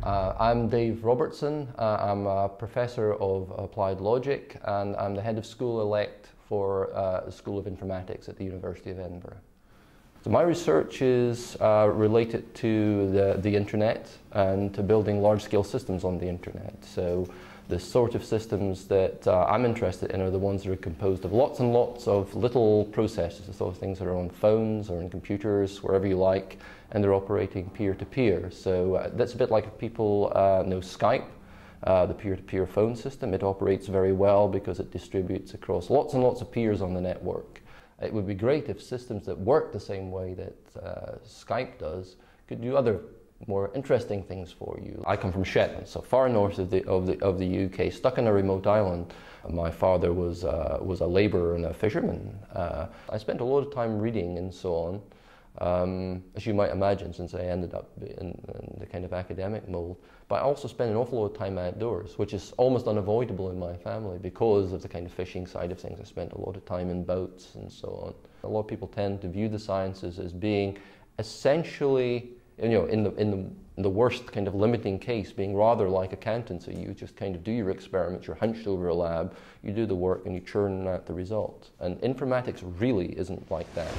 I'm Dave Robertson. I'm a professor of applied logic, and I'm the head of school elect for the School of Informatics at the University of Edinburgh. So my research is related to the internet and to building large-scale systems on the internet. So the sort of systems that I'm interested in are the ones that are composed of lots and lots of little processors, so things that are on phones or in computers, wherever you like, and they're operating peer-to-peer. So that's a bit like if people know Skype, the peer-to-peer phone system. It operates very well because it distributes across lots and lots of peers on the network. It would be great if systems that work the same way that Skype does could do other more interesting things for you. I come from Shetland, so far north of the UK, stuck on a remote island. My father was a labourer and a fisherman. I spent a lot of time reading and so on, as you might imagine, since I ended up in the kind of academic mold. But I also spent an awful lot of time outdoors, which is almost unavoidable in my family because of the kind of fishing side of things. I spent a lot of time in boats and so on. A lot of people tend to view the sciences as being essentially, you know, in the worst kind of limiting case, being rather like accountancy. You just kind of do your experiments, you're hunched over a lab, you do the work and you churn out the results. And informatics really isn't like that.